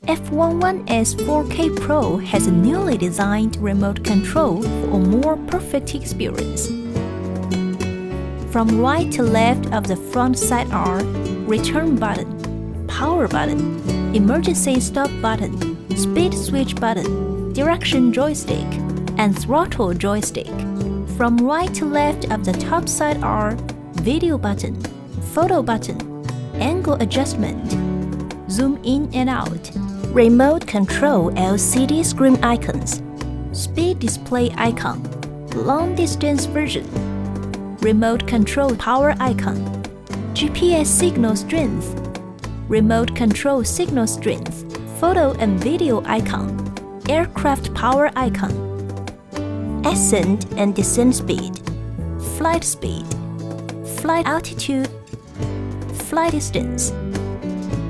F11s 4K Pro has a newly designed remote control for a more perfect experience. From right to left of the front side are return button, power button, emergency stop button, speed switch button, direction joystick, and throttle joystick. From right to left of the top side are video button, photo button, angle adjustment, zoom in and out, remote control LCD screen icons, speed display icon, long distance version, remote control power icon, GPS signal strength, remote control signal strength, photo and video icon, aircraft power icon, ascent and descent speed, flight altitude, flight distance,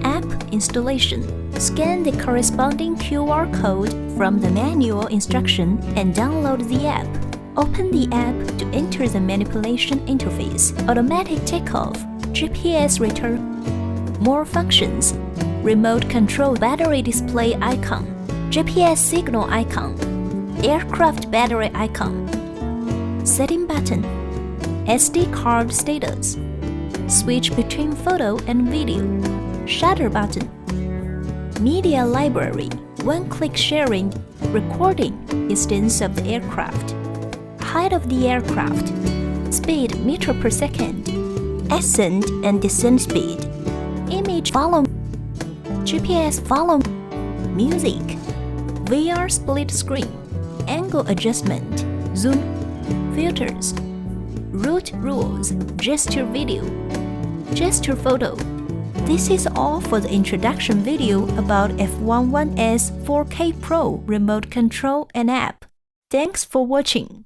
app installation. Scan the corresponding QR code from the manual instruction and download the app. Open the app to enter the manipulation interface. Automatic takeoff, GPS return, more functions, remote control battery display icon, GPS signal icon, aircraft battery icon, setting button, SD card status, switch between photo and video, shutter button, media library, one-click sharing, recording distance of the aircraft, height of the aircraft, speed meter per second, ascent and descent speed, image follow, GPS follow, music, VR split screen, angle adjustment, zoom, filters, route rules, gesture video, gesture photo. This is all for the introduction video about F11s 4K Pro remote control and app. Thanks for watching.